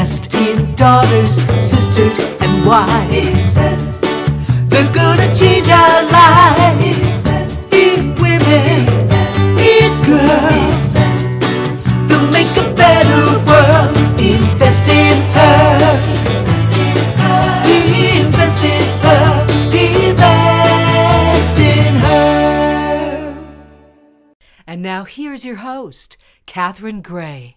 Invest in daughters, sisters, and wives. They're gonna change our lives. In women, in girls. They'll make a better world. Invest in her. Invest in her. Invest in her. And now here's your host, Catherine Gray.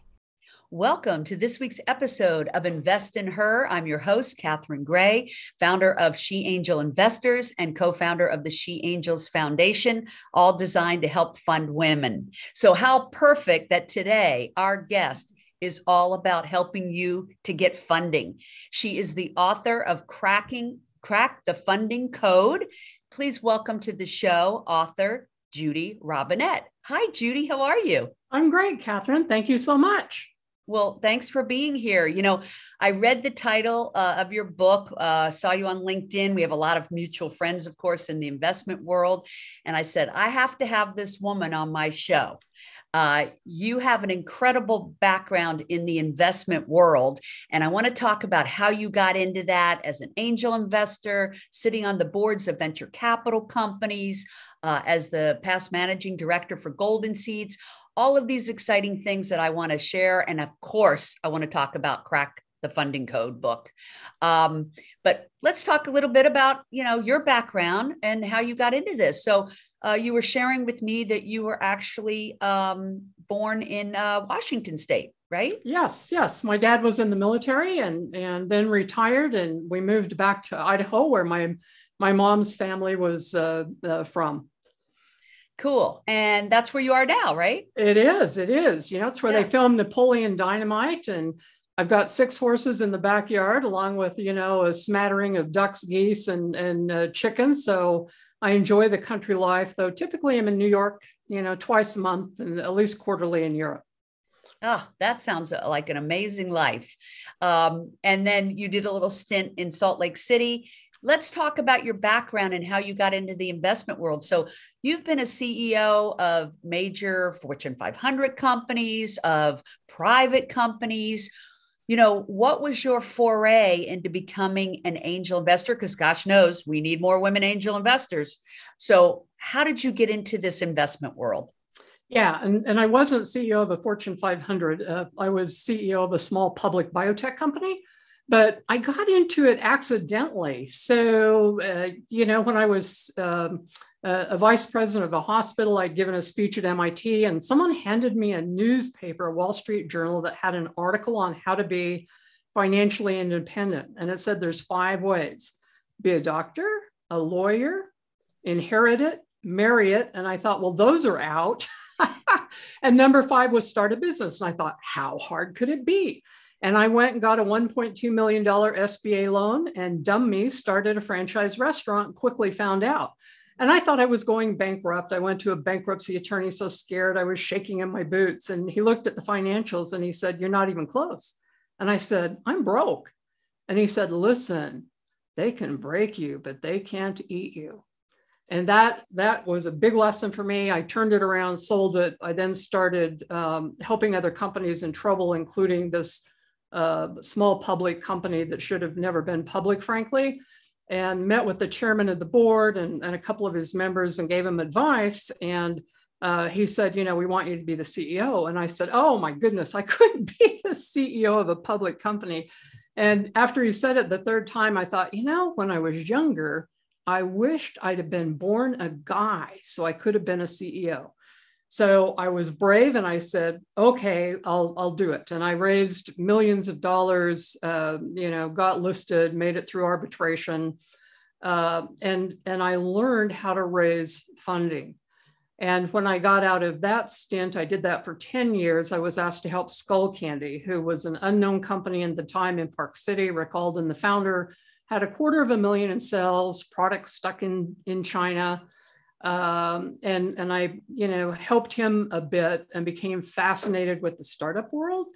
Welcome to this week's episode of Invest in Her. I'm your host, Catherine Gray, founder of She Angel Investors and co-founder of the She Angels Foundation, all designed to help fund women. So how perfect that today our guest is all about helping you to get funding. She is the author of Crack the Funding Code. Please welcome to the show, author Judy Robinett. Hi, Judy. How are you? I'm great, Catherine. Thank you so much. Well, thanks for being here. You know, I read the title of your book, saw you on LinkedIn. We have a lot of mutual friends, of course, in the investment world. And I said, I have to have this woman on my show. You have an incredible background in the investment world. And I want to talk about how you got into that as an angel investor, sitting on the boards of venture capital companies, as the past managing director for Golden Seeds. All of these exciting things that I want to share. And of course, I want to talk about Crack the Funding Code book. But let's talk a little bit about, your background and how you got into this. So you were sharing with me that you were actually born in Washington State, right? Yes. My dad was in the military and then retired, and we moved back to Idaho, where my mom's family was from. Cool. And that's where you are now, right? It is. It's where they filmed Napoleon Dynamite. And I've got 6 horses in the backyard, along with, a smattering of ducks, geese, and chickens. So I enjoy the country life, though typically I'm in New York, twice a month and at least quarterly in Europe. Oh, that sounds like an amazing life. And then you did a little stint in Salt Lake City. Let's talk about your background and how you got into the investment world. So you've been a CEO of major Fortune 500 companies, of private companies. What was your foray into becoming an angel investor? Because gosh knows we need more women angel investors. So how did you get into this investment world? Yeah, and I wasn't CEO of a Fortune 500. I was CEO of a small public biotech company. But I got into it accidentally. So, when I was a vice president of a hospital, I'd given a speech at MIT, and someone handed me a newspaper, a Wall Street Journal, that had an article on how to be financially independent. And it said there's 5 ways: be a doctor, a lawyer, inherit it, marry it. And I thought, well, those are out. And number 5 was start a business. And I thought, how hard could it be? And I went and got a $1.2 million SBA loan, and dumb me started a franchise restaurant, quickly found out. And I thought I was going bankrupt. I went to a bankruptcy attorney, so scared I was shaking in my boots. And he looked at the financials and he said, "You're not even close." And I said, "I'm broke." And he said, "Listen, they can break you, but they can't eat you." And that was a big lesson for me. I turned it around, sold it. I then started helping other companies in trouble, including this small public company that should have never been public, frankly, and met with the chairman of the board and a couple of his members and gave him advice. And he said, "We want you to be the CEO." And I said, "Oh my goodness, I couldn't be the CEO of a public company." And after he said it the 3rd time, I thought, when I was younger, I wished I'd have been born a guy so I could have been a CEO. So I was brave and I said, okay, I'll do it. And I raised millions of dollars, got listed, made it through arbitration. And I learned how to raise funding. And when I got out of that stint, I did that for 10 years. I was asked to help Skullcandy, who was an unknown company at the time in Park City. Rick Alden, the founder, had $250,000 in sales, products stuck in China. And I, helped him a bit and became fascinated with the startup world,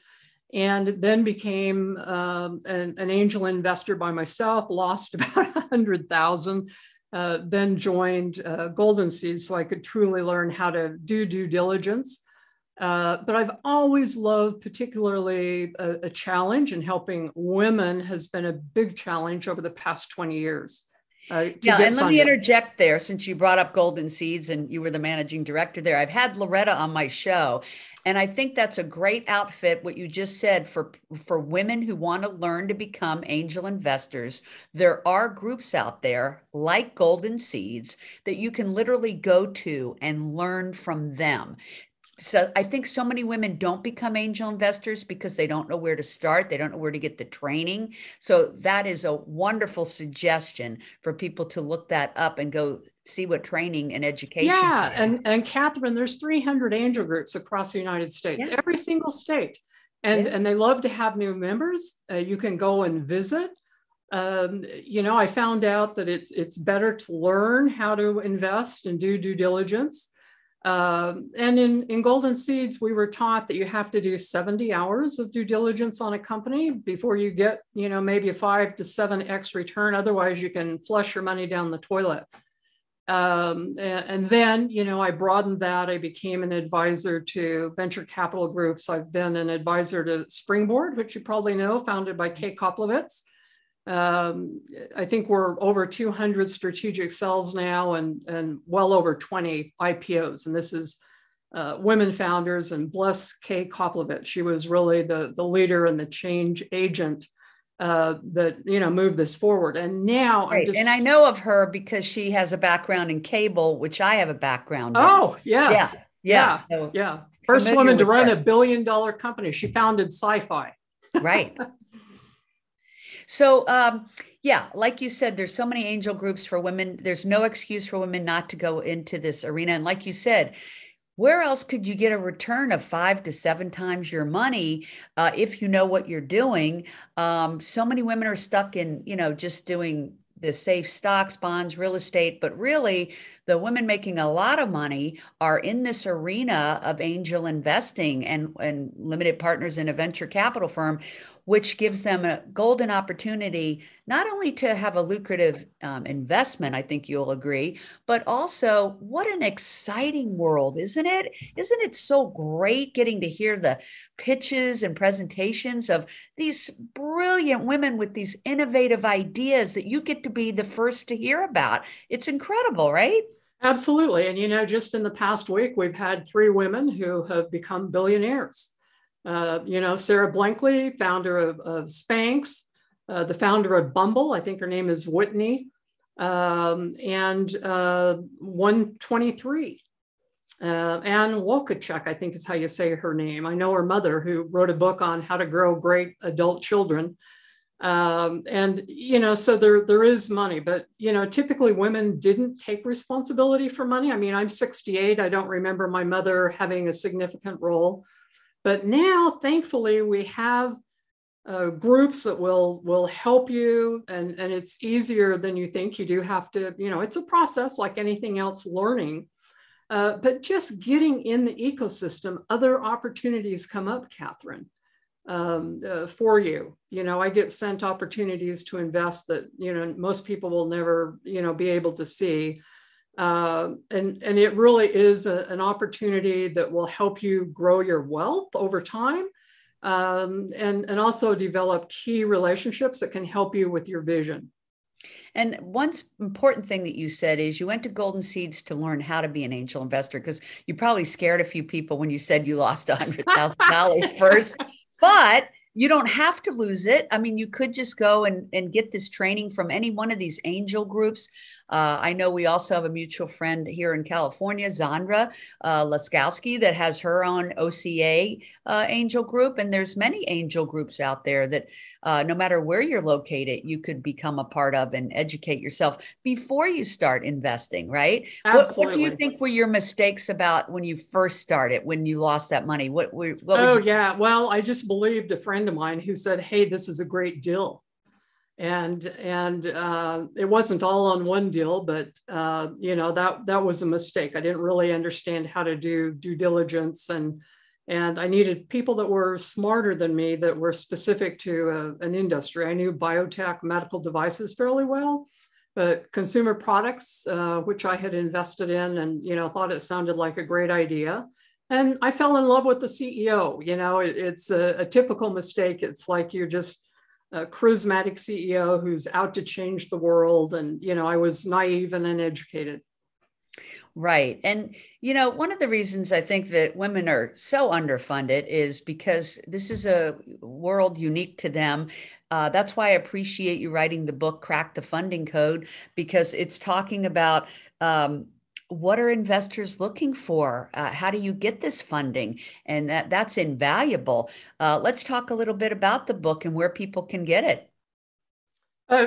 and then became an angel investor by myself, lost about 100,000, then joined Golden Seeds so I could truly learn how to do due diligence. But I've always loved, particularly a challenge, and helping women has been a big challenge over the past 20 years. Yeah, and let me interject there, since you brought up Golden Seeds and you were the managing director there. I've had Loretta on my show, and I think that's a great outfit, what you just said, for women who want to learn to become angel investors. There are groups out there like Golden Seeds that you can literally go to and learn from them. So I think so many women don't become angel investors because they don't know where to start. They don't know where to get the training. So that is a wonderful suggestion for people to look that up and go see what training and education. Yeah. And Catherine, there's 300 angel groups across the United States, every single state. And they love to have new members. You can go and visit. I found out that it's better to learn how to invest and do due diligence. And in Golden Seeds, we were taught that you have to do 70 hours of due diligence on a company before you get, maybe a 5 to 7x return. Otherwise, you can flush your money down the toilet. And then, I broadened that. I became an advisor to venture capital groups. I've been an advisor to Springboard, which you probably know, founded by Kay Koplowitz. I think we're over 200 strategic sales now and well over 20 IPOs. And this is women founders, and bless Kay Koplowitz. She was really the leader and the change agent that, moved this forward. And now and I know of her because she has a background in cable, which I have a background in. Oh, yes. Yeah. First woman to run a $1 billion company. She founded Sci-Fi. Right. So, like you said, there's so many angel groups for women. There's no excuse for women not to go into this arena. And like you said, where else could you get a return of 5 to 7 times your money if you know what you're doing? So many women are stuck in, just doing the safe stocks, bonds, real estate, but really the women making a lot of money are in this arena of angel investing and limited partners in a venture capital firm, which gives them a golden opportunity, not only to have a lucrative investment, I think you'll agree, but also what an exciting world, isn't it? Isn't it so great getting to hear the pitches and presentations of these brilliant women with these innovative ideas that you get to be the first to hear about? It's incredible, right? Absolutely. And, just in the past week, we've had 3 women who have become billionaires. Sarah Blankley, founder of Spanx, the founder of Bumble, I think her name is Whitney, and 123. Ann Wolkachuk, I think is how you say her name. I know her mother, who wrote a book on how to grow great adult children. So there is money, but, typically women didn't take responsibility for money. I mean, I'm 68. I don't remember my mother having a significant role. But now, thankfully, we have groups that will help you, and it's easier than you think. You do have to, it's a process like anything else, learning. But just getting in the ecosystem, other opportunities come up, Catherine, for you. I get sent opportunities to invest that, most people will never, be able to see. And it really is an opportunity that will help you grow your wealth over time, and also develop key relationships that can help you with your vision. And one important thing that you said is you went to Golden Seeds to learn how to be an angel investor, because you probably scared a few people when you said you lost $100,000 first, but you don't have to lose it. I mean, you could just go and get this training from any one of these angel groups. I know we also have a mutual friend here in California, Zandra Laskowski, that has her own OCA angel group. And there's many angel groups out there that no matter where you're located, you could become a part of and educate yourself before you start investing, right? Absolutely. What do you think were your mistakes about when you first started, when you lost that money? Yeah. Well, I just believed a friend of mine who said, hey, this is a great deal. And it wasn't all on one deal, but that was a mistake. I didn't really understand how to do due diligence, and I needed people that were smarter than me, that were specific to an industry. I knew biotech, medical devices fairly well, but consumer products, which I had invested in, and thought it sounded like a great idea. And I fell in love with the CEO. It's a typical mistake. It's like you're just a charismatic CEO who's out to change the world. And, I was naive and uneducated. Right. And, one of the reasons I think that women are so underfunded is because this is a world unique to them. That's why I appreciate you writing the book, Crack the Funding Code, because it's talking about what are investors looking for? How do you get this funding? And that's invaluable. Let's talk a little bit about the book and where people can get it.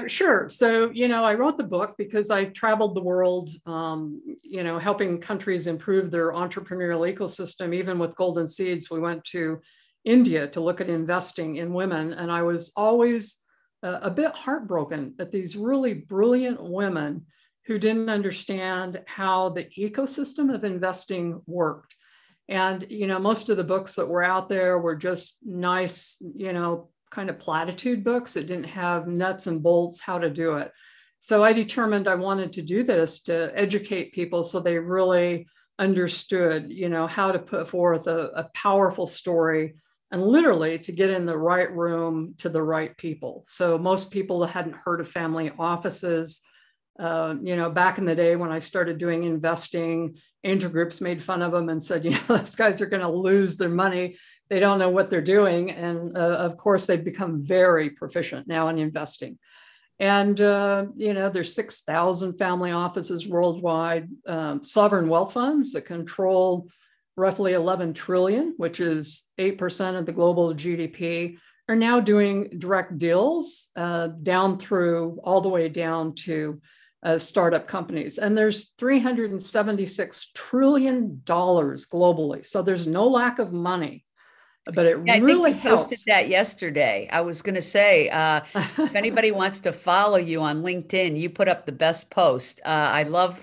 Sure. So, I wrote the book because I traveled the world, helping countries improve their entrepreneurial ecosystem. Even with Golden Seeds, we went to India to look at investing in women. And I was always a bit heartbroken at these really brilliant women who didn't understand how the ecosystem of investing worked. And, most of the books that were out there were just nice, kind of platitude books. It didn't have nuts and bolts how to do it. So I determined I wanted to do this to educate people so they really understood, how to put forth a powerful story and literally to get in the right room to the right people. So most people hadn't heard of family offices. Back in the day when I started doing investing, angel groups made fun of them and said, those guys are going to lose their money. They don't know what they're doing. And of course, they've become very proficient now in investing. And, there's 6,000 family offices worldwide, sovereign wealth funds that control roughly 11 trillion, which is 8% of the global GDP, are now doing direct deals down through all the way down to startup companies. And there's $376 trillion globally. So there's no lack of money. But it I really think you posted helps. that yesterday. I was going to say, if anybody wants to follow you on LinkedIn, you put up the best post. I love,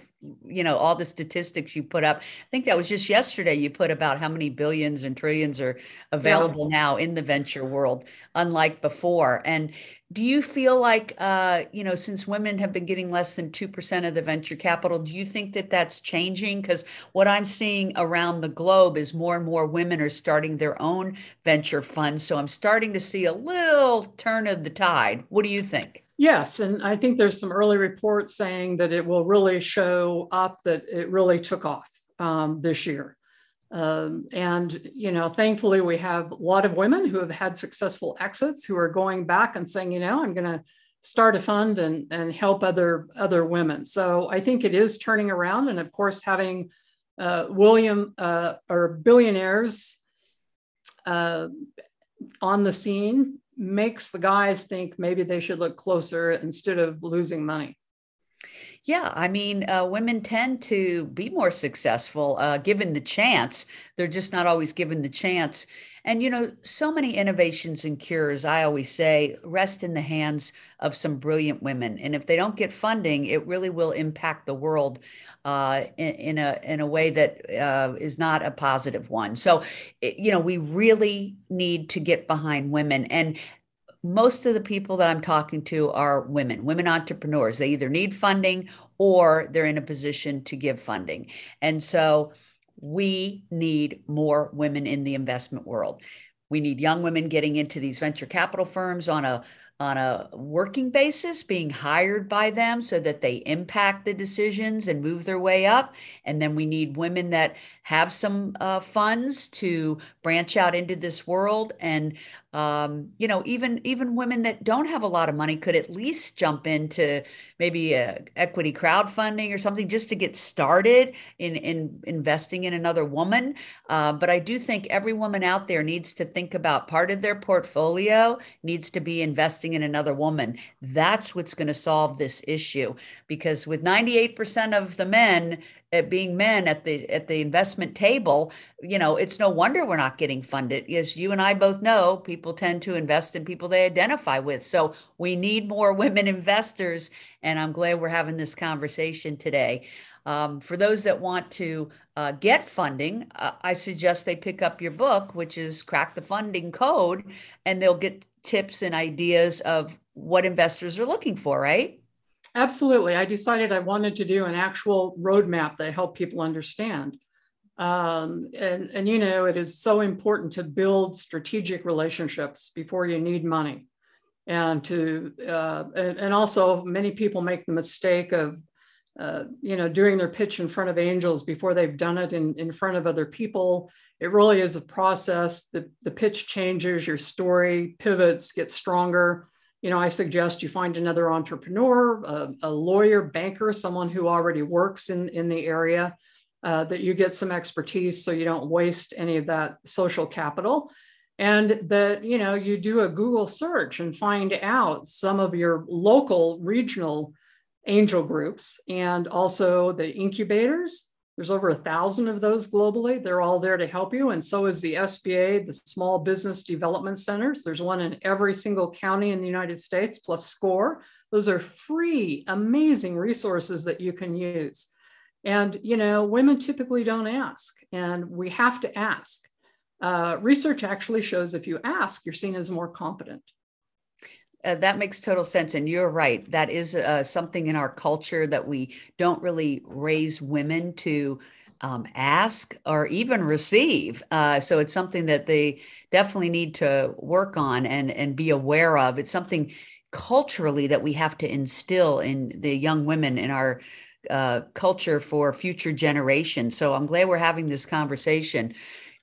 all the statistics you put up. I think that was just yesterday you put about how many billions and trillions are available now in the venture world, unlike before. And do you feel like, since women have been getting less than 2% of the venture capital, do you think that that's changing? Because what I'm seeing around the globe is more and more women are starting their own venture funds. So I'm starting to see a little turn of the tide. What do you think? Yes, and I think there's some early reports saying that it will really show up that it really took off this year. Thankfully, we have a lot of women who have had successful exits who are going back and saying, I'm going to start a fund and help other women. So I think it is turning around. And of course, having billionaires on the scene makes the guys think maybe they should look closer instead of losing money. Yeah, I mean, women tend to be more successful given the chance. They're just not always given the chance. And, so many innovations and cures, I always say, rest in the hands of some brilliant women. And if they don't get funding, it really will impact the world in a way that is not a positive one. So, we really need to get behind women. And most of the people that I'm talking to are women entrepreneurs. They either need funding or they're in a position to give funding. And so we need more women in the investment world. We need young women getting into these venture capital firms on a working basis, being hired by them so that they impact the decisions and move their way up. And then we need women that have some funds to branch out into this world. And even women that don't have a lot of money could at least jump into maybe equity crowdfunding or something just to get started in investing in another woman. But I do think every woman out there needs to think about part of their portfolio needs to be investing in another woman. That's what's going to solve this issue, because with 98% of the men being men at the investment table, it's no wonder we're not getting funded. As you and I both know, people tend to invest in people they identify with. So we need more women investors, and I'm glad we're having this conversation today. For those that want to get funding, I suggest they pick up your book, which is Crack the Funding Code, and they'll get tips and ideas of what investors are looking for, right? Absolutely. I decided I wanted to do an actual roadmap that helped people understand. And it is so important to build strategic relationships before you need money. And also many people make the mistake of, doing their pitch in front of angels before they've done it in front of other people. It really is a process. The pitch changes, your story pivots, gets stronger. I suggest you find another entrepreneur, a lawyer, banker, someone who already works in the area, that you get some expertise so you don't waste any of that social capital. And that, you do a Google search and find out some of your local regional angel groups and also the incubators. There's over 1,000 of those globally. They're all there to help you. And so is the SBA, the Small Business Development Centers. There's one in every single county in the United States, plus SCORE. Those are free, amazing resources that you can use. And, women typically don't ask, and we have to ask. Research actually shows if you ask, you're seen as more competent. That makes total sense. And you're right. That is something in our culture that we don't really raise women to ask or even receive. So it's something that they definitely need to work on and be aware of. It's something culturally that we have to instill in the young women in our culture for future generations. So I'm glad we're having this conversation.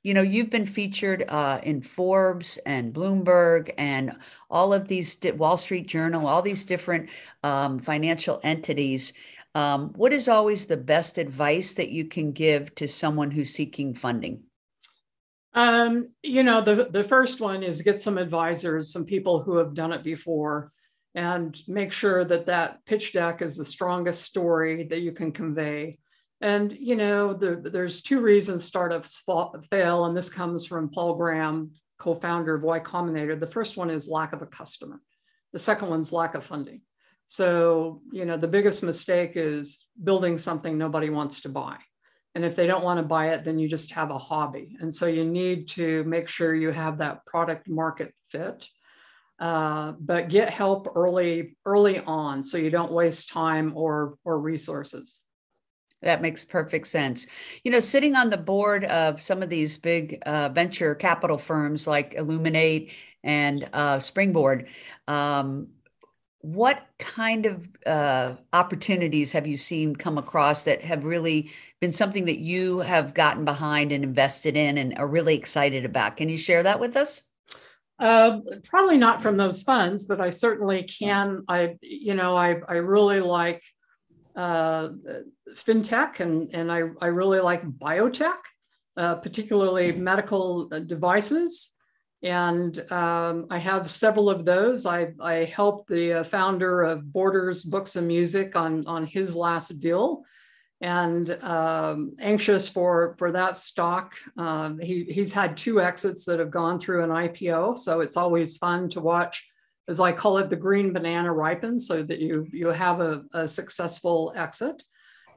You've been featured in Forbes and Bloomberg and all of these Wall Street Journal, all these different financial entities. What is always the best advice that you can give to someone who's seeking funding? The first one is get some advisors, some people who have done it before, and make sure that pitch deck is the strongest story that you can convey. And, there's two reasons startups fail, and this comes from Paul Graham, co-founder of Y Combinator. The first one is lack of a customer. The second one's lack of funding. So, the biggest mistake is building something nobody wants to buy. And if they don't want to buy it, then you just have a hobby. And so you need to make sure you have that product market fit, but get help early on so you don't waste time or resources. That makes perfect sense. Sitting on the board of some of these big venture capital firms like Illuminate and Springboard, what kind of opportunities have you seen come across that have really been something that you have gotten behind and invested in and are really excited about? Can you share that with us? Probably not from those funds, but I certainly can. I really like fintech and I really like biotech, particularly medical devices. And I have several of those. I helped the founder of Borders Books and Music on his last deal, and anxious for that stock. He's had 2 exits that have gone through an IPO. So it's always fun to watch, as I call it, the green banana ripen, so that you have a successful exit.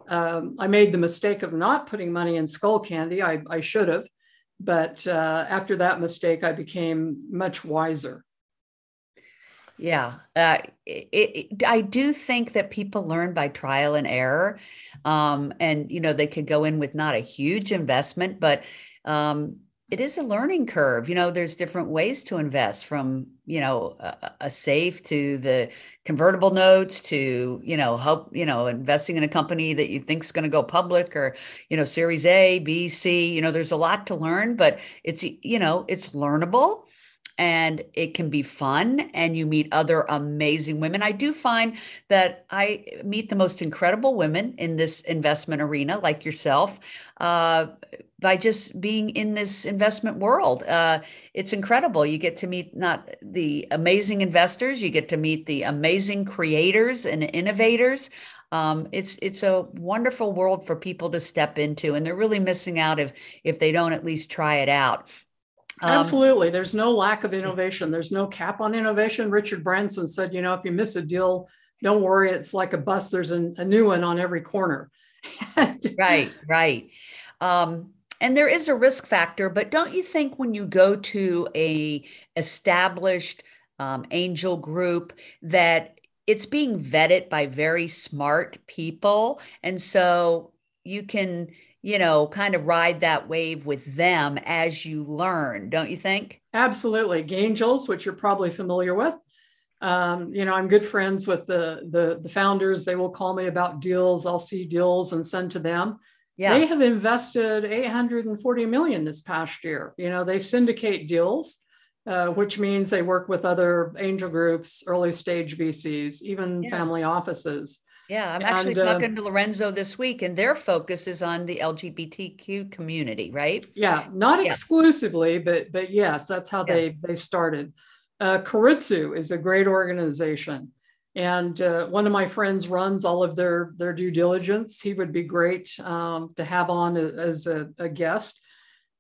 I made the mistake of not putting money in Skull Candy. I should have, but after that mistake, I became much wiser. Yeah, I do think that people learn by trial and error, and they could go in with not a huge investment, but it is a learning curve. There's different ways to invest, from, a safe to the convertible notes to, investing in a company that you think is going to go public, or, Series A, B, C. There's a lot to learn, but it's learnable. And it can be fun, and you meet other amazing women. I do find that I meet the most incredible women in this investment arena, like yourself, by just being in this investment world. It's incredible. You get to meet not the amazing investors, you get to meet the amazing creators and innovators. It's a wonderful world for people to step into, and they're really missing out if they don't at least try it out. Absolutely. There's no lack of innovation. There's no cap on innovation. Richard Branson said, if you miss a deal, don't worry. It's like a bus. There's a new one on every corner. Right. And there is a risk factor, but don't you think when you go to a established angel group that it's being vetted by very smart people? And so you can kind of ride that wave with them as you learn, don't you think? Absolutely. Angels, which you're probably familiar with. I'm good friends with the founders. They will call me about deals. I'll see deals and send to them. Yeah. They have invested 840 million this past year. They syndicate deals, which means they work with other angel groups, early stage VCs, even family offices. Yeah, I'm actually talking to Lorenzo this week, and their focus is on the LGBTQ community, right? Yeah, not exclusively, but yes, that's how they started. Keiretsu is a great organization. And one of my friends runs all of their due diligence. He would be great to have on as a guest.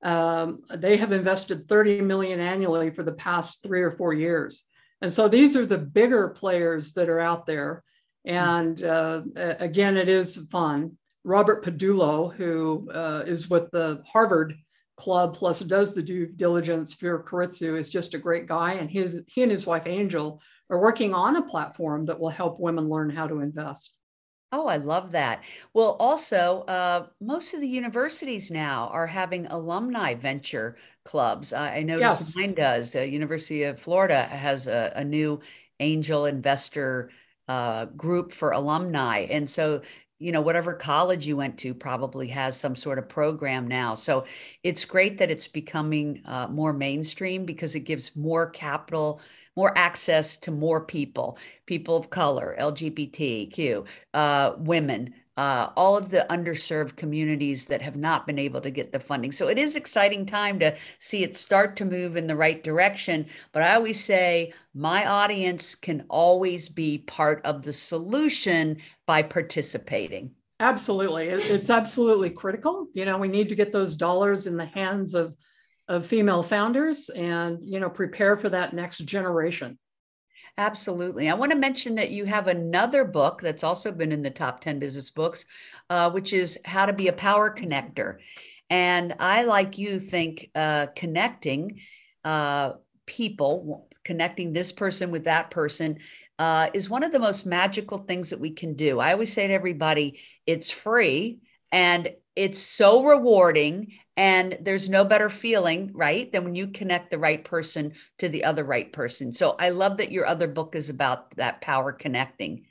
They have invested 30 million annually for the past 3 or 4 years. And so these are the bigger players that are out there. And again, it is fun. Robert Padullo, who is with the Harvard Club, plus does the due diligence for Keiretsu, is just a great guy. And he and his wife, Angel, are working on a platform that will help women learn how to invest. Oh, I love that. Well, also, most of the universities now are having alumni venture clubs. I noticed mine does. The University of Florida has a new angel investor group for alumni. And so, whatever college you went to probably has some sort of program now. So it's great that it's becoming more mainstream because it gives more capital, more access to more people of color, LGBTQ, women, all of the underserved communities that have not been able to get the funding. So it is exciting time to see it start to move in the right direction. But I always say my audience can always be part of the solution by participating. Absolutely. It's absolutely critical. We need to get those dollars in the hands of female founders and, prepare for that next generation. Absolutely. I want to mention that you have another book that's also been in the top 10 business books, which is How to Be a Power Connector. And I, like you, think connecting people, connecting this person with that person is one of the most magical things that we can do. I always say to everybody, it's free and it's so rewarding. And there's no better feeling, right, than when you connect the right person to the other right person. So I love that your other book is about that power connecting.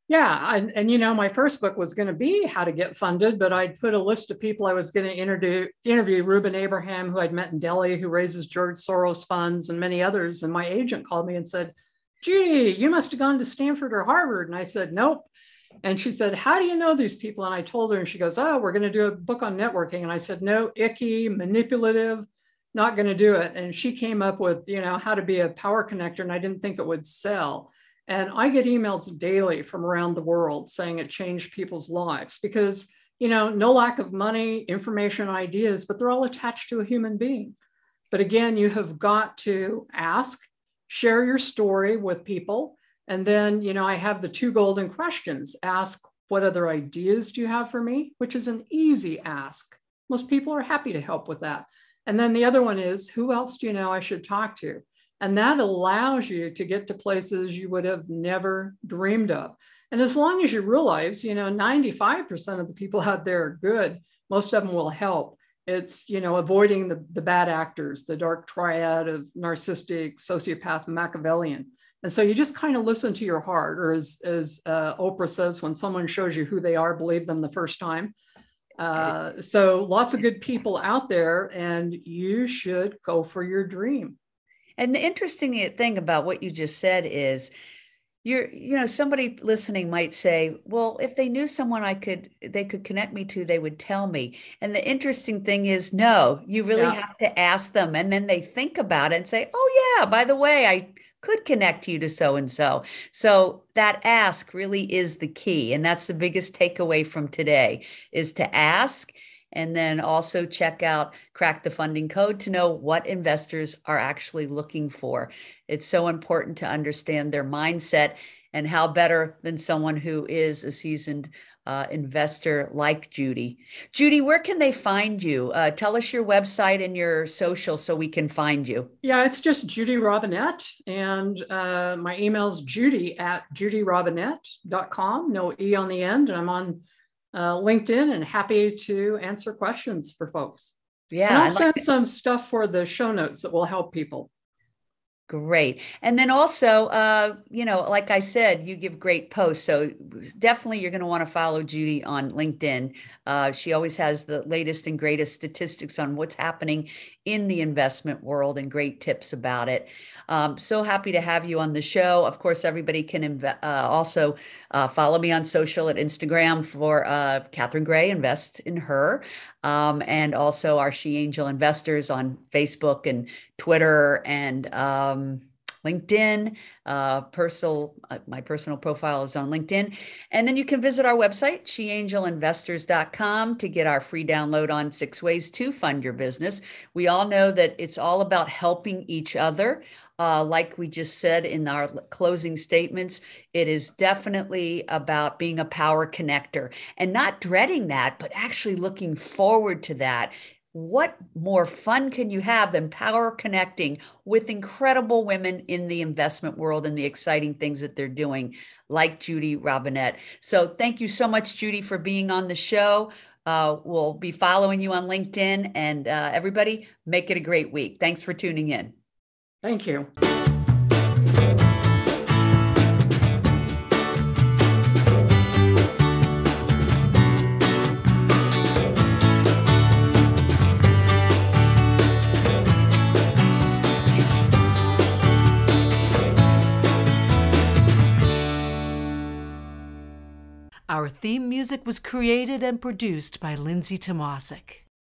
Yeah. And my first book was going to be how to get funded, but I'd put a list of people I was going to interview Reuben Abraham, who I'd met in Delhi, who raises George Soros funds, and many others. And my agent called me and said, Judy, you must have gone to Stanford or Harvard. And I said, nope. And she said, how do you know these people? And I told her, and she goes, oh, we're going to do a book on networking. And I said, no, icky, manipulative, not going to do it. And she came up with, how to be a power connector. And I didn't think it would sell. And I get emails daily from around the world saying it changed people's lives because, no lack of money, information, ideas, but they're all attached to a human being. But again, you have got to ask, share your story with people. And then, I have the 2 golden questions. Ask, what other ideas do you have for me? Which is an easy ask. Most people are happy to help with that. And then the other one is, who else do you know I should talk to? And that allows you to get to places you would have never dreamed of. And as long as you realize, 95% of the people out there are good, most of them will help. It's, avoiding the bad actors, the dark triad of narcissistic, sociopath, and Machiavellian. And so you just kind of listen to your heart, or as Oprah says, when someone shows you who they are, believe them the first time. So lots of good people out there, and you should go for your dream. And the interesting thing about what you just said is somebody listening might say, well, if they knew someone they could connect me to, they would tell me. And the interesting thing is, no, you really have to ask them. And then they think about it and say, oh yeah, by the way, I could connect you to so-and-so. So that ask really is the key. And that's the biggest takeaway from today, is to ask. And then also check out Crack the Funding Code to know what investors are actually looking for. It's so important to understand their mindset, and how better than someone who is a seasoned investor like Judy. Judy, where can they find you? Tell us your website and your social so we can find you. Yeah, it's just Judy Robinett. And my email is judy@judyrobinett.com. No E on the end. And I'm on LinkedIn, and happy to answer questions for folks. Yeah. And I'll send some stuff for the show notes that will help people. Great. And then also, like I said, you give great posts. So definitely you're going to want to follow Judy on LinkedIn. She always has the latest and greatest statistics on what's happening in the investment world and great tips about it. So happy to have you on the show. Of course, everybody can also follow me on social at Instagram for Catherine Gray, Invest in Her. And also our She Angel Investors on Facebook and Twitter and LinkedIn. My personal profile is on LinkedIn. And then you can visit our website, sheangelinvestors.com, to get our free download on 6 ways to fund your business. We all know that it's all about helping each other. Like we just said in our closing statements, it is definitely about being a power connector and not dreading that, but actually looking forward to that. What more fun can you have than power connecting with incredible women in the investment world and the exciting things that they're doing, like Judy Robinett? So thank you so much, Judy, for being on the show. We'll be following you on LinkedIn, and everybody, make it a great week. Thanks for tuning in. Thank you. Our theme music was created and produced by Lindsay Tomasic.